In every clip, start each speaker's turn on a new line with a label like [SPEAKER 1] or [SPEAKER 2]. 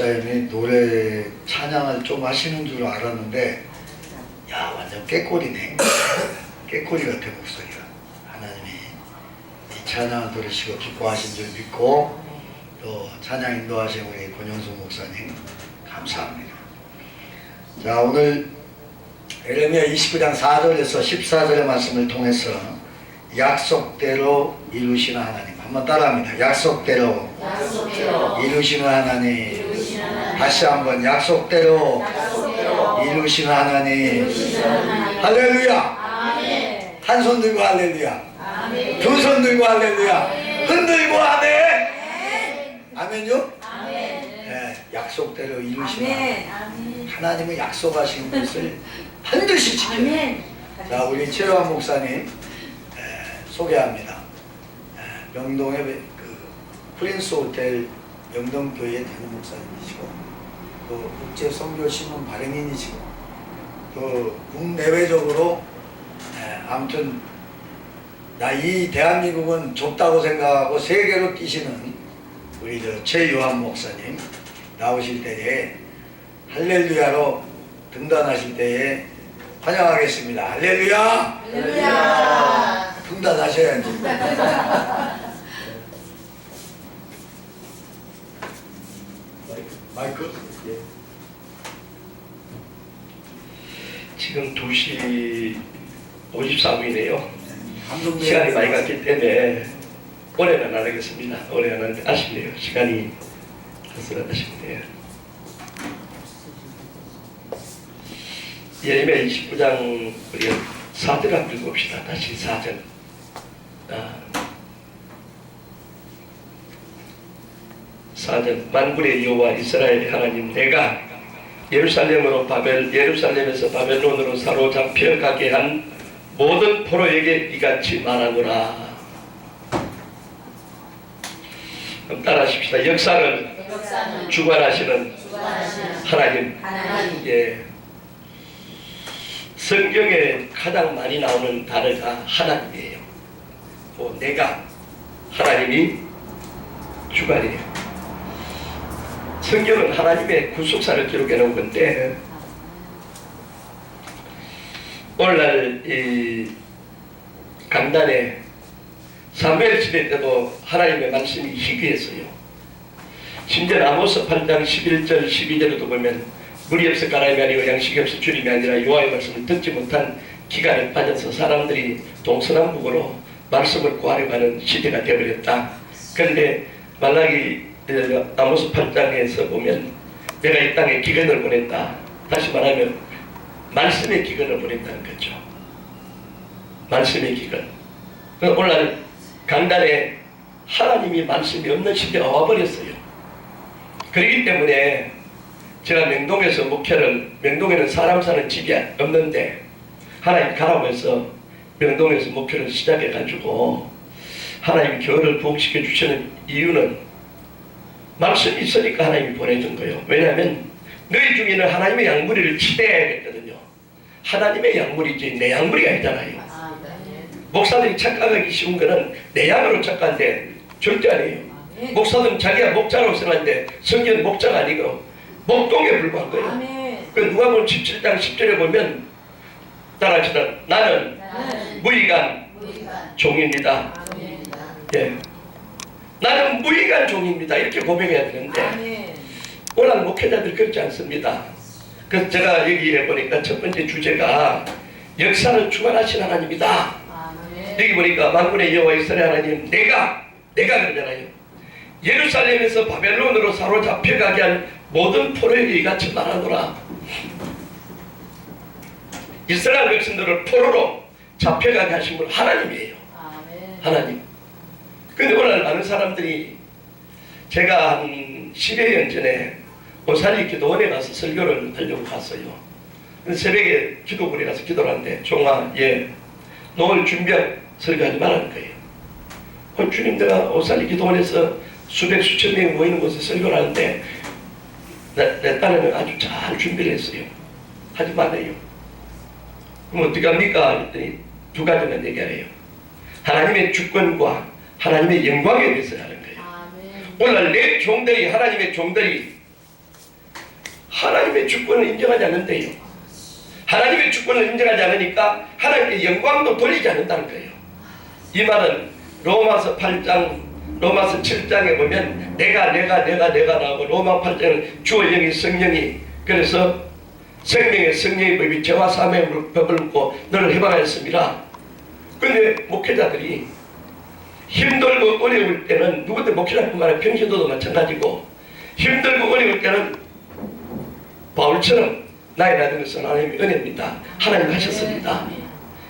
[SPEAKER 1] 목사님이 노래 찬양을 좀 하시는 줄 알았는데 야 완전 깨꼬리네. 깨꼬리 같아 목소리가. 하나님이 이 찬양을 들으시고 기뻐하신 줄 믿고 또 찬양 인도하신 우리 권영수 목사님 감사합니다. 자, 오늘 에레미야 29장 4절에서 14절의 말씀을 통해서 약속대로 이루시는 하나님, 한번 따라합니다. 약속대로 이루시는 하나님. 다시 한번 약속대로 이루시는 하나님. 할렐루야. 한 손 들고 할렐루야. 두 손 들고 할렐루야. 흔들고 아멘. 아멘요? 네, 약속대로 이루시는 하나님은 약속하신 것을 반드시 지켜요. 자, 우리 최로한 목사님 소개합니다. 명동의 그 프린스 호텔 명동교회 대는 목사님이시고 또 국제선교신문 발행인이시고 또 국내외적으로 아무튼 이 대한민국은 좁다고 생각하고 세계로 뛰시는 우리 최요한 목사님 나오실 때에 할렐루야로 등단하실 때에 환영하겠습니다. 할렐루야! 할렐루야! 등단하셔야지. 마이크? 예.
[SPEAKER 2] 지금 2시 53분이네요. 시간이 많이 갔기 때문에 오래는 안 하겠습니다. 오래 안 하는데 아쉽네요. 시간이 가서 아쉽네요. 예레미야 29장 우리 4절 한번 읽어봅시다. 다시 4절. 4절. 만군의 여호와 이스라엘의 하나님, 내가 예루살렘에서 바벨론으로 사로잡혀 가게 한 모든 포로에게 이같이 말하노라. 그럼 따라하십시다. 역사를 주관하시는 하나님. 예. 성경에 가장 많이 나오는 단어가 하나님이에요. 또 내가, 하나님이 주관이에요. 성경은 하나님의 구속사를 기록해 놓은 건데 오늘날 이 간단에 사무엘 시대 때도 하나님의 말씀이 희귀했어요. 심지어 아모스 8장 11절 12절에도 보면 물이 없어 가라임이 아니고 양식이 없어 주림이 아니라 여호와의 말씀을 듣지 못한 기간에 빠져서 사람들이 동서남북으로 말씀을 구하려고 하는 시대가 되어버렸다. 그런데 말라기 아모스 8장에서 보면 내가 이 땅에 기근을 보냈다. 다시 말하면 말씀의 기근을 보낸다는 거죠. 말씀의 기근. 오늘 강단에 하나님이 말씀이 없는 시대가 와버렸어요. 그렇기 때문에 제가 명동에서 명동에는 사람 사는 집이 없는데 하나님 가라고 해서 명동에서 목회를 시작해가지고 하나님 교회를 부흥시켜 주시는 이유는 말씀이 있으니까 하나님이 보내준 거예요. 왜냐하면 너희 중에는 하나님의 양무리를 치대야겠거든요. 하나님의 양무리지 내 양무리가 아니잖아요. 목사들이 착각하기 쉬운 거는 내 양으로 착각한데 절대 아니에요. 목사들은 자기가 목자라고 생각하는데 성경은 목자가 아니고 목동에 불과한 거예요. 그 누가복음 17장 10절에 보면 따라하시다. 나는 무익한 종입니다. 예. 나는 무익한 종입니다. 이렇게 고백해야 되는데 오늘 목회자들 그렇지 않습니다. 그래서 제가 여기에 보니까 첫 번째 주제가 역사를 주관하신 하나님이다. 여기 보니까 만군의 여호와 이스라엘 하나님, 내가 그러잖아요. 예루살렘에서 바벨론으로 사로잡혀가게 한 모든 포로에게 이같이 말하노라. 이스라엘 백성들을 포로로 잡혀가게 하신 분 하나님이에요. 하나님. 근데 오늘 많은 사람들이 제가 한 10여 년 전에 오산리 기도원에 가서 설교를 하려고 갔어요. 새벽에 기도원에 가서 기도를 하는데 종아, 너 오늘 준비한 설교하지 말라는 거예요. 주님, 내가 오산리 기도원에서 수백 수천 명이 모이는 곳에 설교를 하는데 내 딸은 아주 잘 준비를 했어요. 하지 말래요. 그럼 어떻게 합니까? 했더니 두 가지만 얘기하래요. 하나님의 주권과 하나님의 영광에 대해서 하는 거예요. 오늘 내 종들이, 하나님의 종들이 하나님의 주권을 인정하지 않는데요. 하나님의 주권을 인정하지 않으니까 하나님께 영광도 돌리지 않는다는 거예요. 이 말은 로마서 8장, 로마서 7장에 보면 내가 나오고 로마 8장은 주어 영이 성령이 그래서 생명의 성령의 법이 죄와 사명의 법을 묻고 너를 해방하였습니다. 근데 목회자들이 힘들고 어려울 때는 누구든 목회자뿐만 아니라 평신도도 마찬가지고 힘들고 어려울 때는 바울처럼 나의 나된 것은 하나님의 은혜입니다. 하나님 하셨습니다.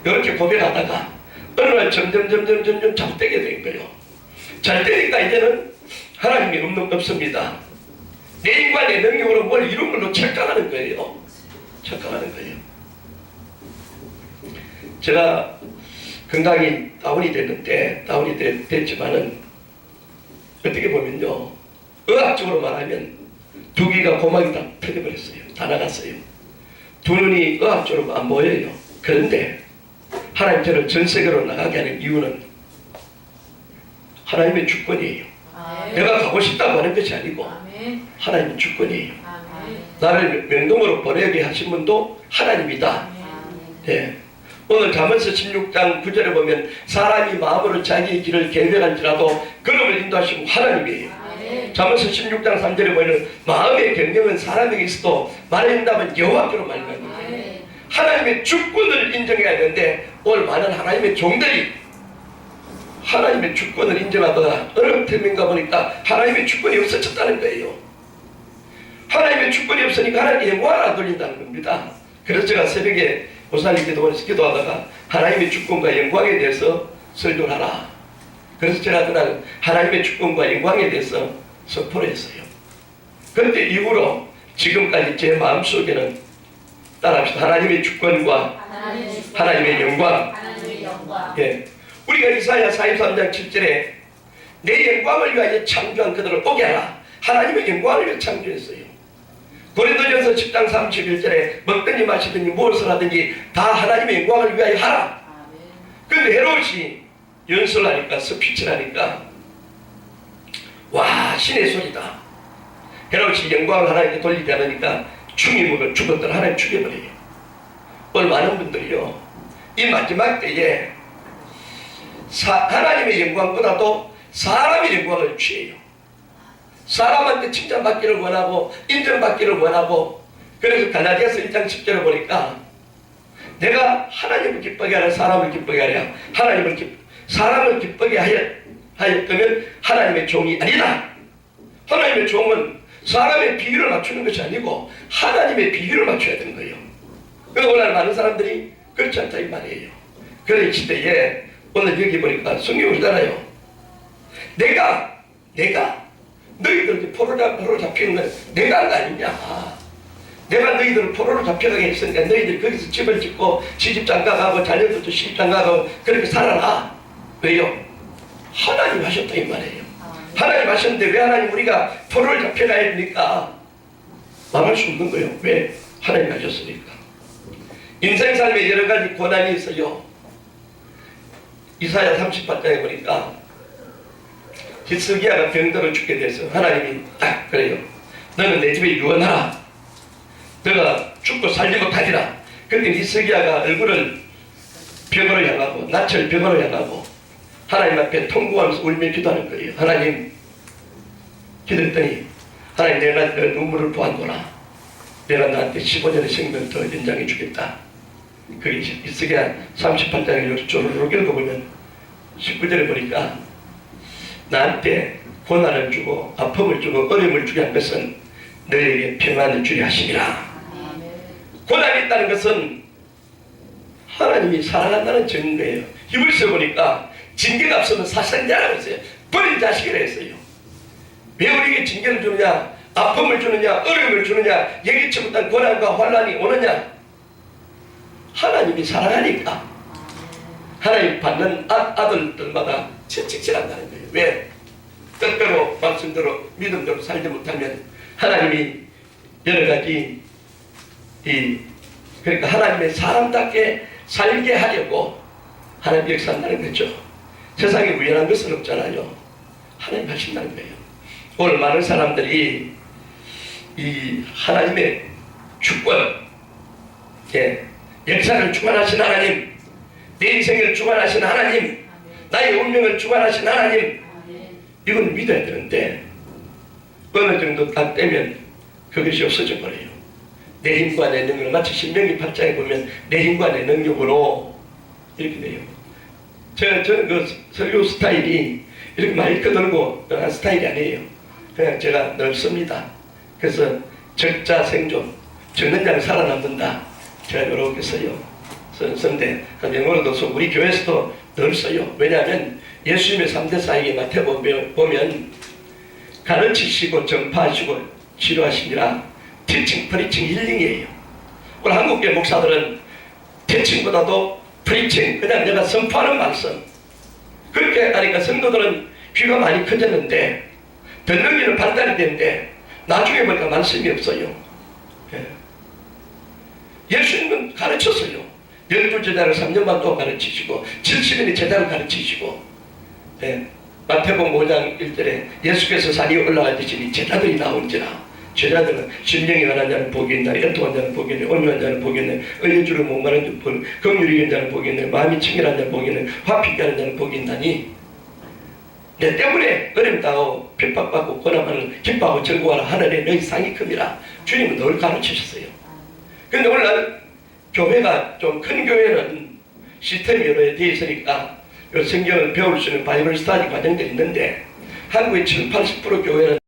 [SPEAKER 2] 이렇게 고백하다가 어느 날 점점 잘되게 된 거예요. 잘 되니까 이제는 하나님이 없습니다. 내 인간의 능력으로 뭘 이룬 걸로 착각하는 거예요. 착각하는 거예요. 제가 건강이 다운이 됐는데 다운이 됐지만은 어떻게 보면요 의학적으로 말하면 두 귀가 고막이 다 터져버렸어요. 다 나갔어요. 두 눈이 의학적으로 안 보여요. 그런데 하나님 저를 전 세계로 나가게 하는 이유는 하나님의 주권이에요. 내가 가고 싶다고 하는 것이 아니고 하나님의 주권이에요. 나를 명동으로 보내게 하신 분도 하나님이다. 네. 오늘 잠언서 16장 9절에 보면 사람이 마음으로 자기의 길을 계획할지라도 걸음을 인도하시고 하나님이에요. 잠언서 16장 3절에 보면 마음의 경영은 사람에게 있어도 말의 응답은 여호와께로 말하는 거예요. 하나님의 주권을 인정해야 되는데 오늘 많은 하나님의 종들이 하나님의 주권을 인정하다가 어느 termin가 보니까 하나님의 주권이 없어졌다는 거예요. 하나님의 주권이 없으니까 하나님께 영광을 안 돌린다는 겁니다. 그래서 제가 새벽에 고사님 기도원에서 기도하다가 하나님의 주권과 영광에 대해서 설교를 하라. 그래서 제가 그날 하나님의 주권과 영광에 대해서 선포를 했어요. 그런데 이후로 지금까지 제 마음속에는 따라합시다. 하나님의 주권과 하나님의 영광. 예. 우리가 이사야 43장 7절에 내 영광을 위하여 창조한 그들을 오게 하라. 하나님의 영광을 위해 창조했어요. 고린도전서 10장 31절에 먹든지 마시든지 무엇을 하든지 다 하나님의 영광을 위하여 하라. 그런데 헤롯이 연설을 하니까 스피치를 하니까 와 신의 소리다. 헤롯이 영광을 하나님께 돌리지 않으니까 죽임으로 죽었던 하나님 죽여버려요. 오늘 많은 분들이요 이 마지막 때에 하나님의 영광보다도 사람의 영광을 취해요. 사람한테 칭찬받기를 원하고 인정받기를 원하고 그래서 갈라디아서 1장 10절을 보니까 내가 하나님을 기쁘게 하려 사람을 기쁘게 하려 사람을 기쁘게 하였다면 하나님의 종이 아니다. 하나님의 종은 사람의 비율을 맞추는 것이 아니고 하나님의 비율을 맞춰야 되는 거예요. 그래서 오늘 많은 사람들이 그렇지 않다 이 말이에요. 그런 시대에 오늘 여기 보니까 성경이 그러잖아요. 내가 너희들 포로로 잡히는 건 내가 한 거 아니냐. 내가 너희들을 포로로 잡혀가게 했으니까 너희들이 거기서 집을 짓고 시집 장가가고 자녀들도 시집 장가가고 그렇게 살아라. 왜요? 하나님 하셨다 이 말이에요. 하나님 하셨는데 왜 하나님 우리가 포로를 잡혀가야 됩니까? 말할 수 없는 거예요. 왜? 하나님 하셨으니까. 인생 삶에 여러 가지 고난이 있어요. 이사야 38장에 보니까 히스기야가 병들어 죽게 돼서 하나님이 딱 그래요. 너는 내 집에 유언하라. 너가 죽고 살지 못하리라. 그때 히스기야가 얼굴을 벽으로 향하고 낯을 벽으로 향하고 하나님 앞에 통곡하면서 울며 기도하는 거예요. 하나님 기도했더니 하나님 내가 너 눈물을 보았노라. 내가 너한테 15년의 생명을 더 연장해 주겠다. 그게 히스기야 38장을 쪼르륵 읽어보면 19절에 보니까 나한테 고난을 주고 아픔을 주고 어려움을 주게 한 것은 너에게 평안을 주려 하심이라. 고난이 있다는 것은 하나님이 사랑한다는 증거예요. 히브리서 보니까 징계가 없으면 사상자라고 했어요. 버린 자식이라 했어요. 왜 우리에게 징계를 주느냐, 아픔을 주느냐, 어려움을 주느냐, 예기치 못한 고난과 환난이 오느냐. 하나님이 사랑하니까 하나님 받는 아들들마다 채찍질한다는 거예요. 왜? 뜻대로 말씀대로 믿음대로 살지 못하면 하나님이 여러 가지 그러니까 하나님의 사람답게 살게 하려고 하나님 역사한다는 거죠. 세상에 우연한 것은 없잖아요. 하나님 하신다는 거예요. 오늘 많은 사람들이 이 하나님의 주권, 예, 역사를 주관하신 하나님, 내 인생을 주관하신 하나님, 나의 운명을 주관하신 하나님, 이건 믿어야 되는데 어느 정도 딱 되면 그것이 없어져 버려요. 내 힘과 내 능력으로, 마치 신명기 8장에 보면 내 힘과 내 능력으로 이렇게 돼요. 저는 그 설교 스타일이 이렇게 마이크 들고 한 스타일이 아니에요. 그냥 제가 늘 씁니다. 그래서 적자 생존, 적는 자는 살아남는다. 제가 이렇게 써요. 썼는데 영어로도 써. 우리 교회에서도 늘 써요. 왜냐하면 예수님의 3대 사역에 마태복음 보면 가르치시고 전파하시고 치료하시니라. 티칭, 프리칭, 힐링이에요. 오늘 한국교회 목사들은 티칭보다도 프리칭, 그냥 내가 선포하는 말씀, 그렇게 하니까 성도들은 귀가 많이 커졌는데 듣는 귀는 발달이 되는데 나중에 보니까 말씀이 없어요. 예수님은 가르쳤어요. 12제자를 3년 반 동안 가르치시고 70인의 제자를 가르치시고, 마태복음 5장 1절에 예수께서 산에 올라가시니 제자들이 나온지라. 제자들은 심령이 가난 자는 복이 있나, 애통한 자는 복이 있네, 온유한 자는 복이 있네, 의여주를 목마른 자는 복이 있네, 긍휼히 여긴 자는 복이 있네, 마음이 청결한 자는 복이 있네, 화평케 하는 자는 복이 있나니 내 때문에 어려움 당하고 핍박받고 고난하는 기뻐하고 즐거워하라. 하늘에 너희 상이 큽니다. 주님은 늘 가르치셨어요. 근데 오늘날 교회가 좀 큰 교회는 시스템이 여러 되어 있으니까 성경을 배울 수 있는 바이블 스터디 과정들이 있는데 한국의 70~80% 교회는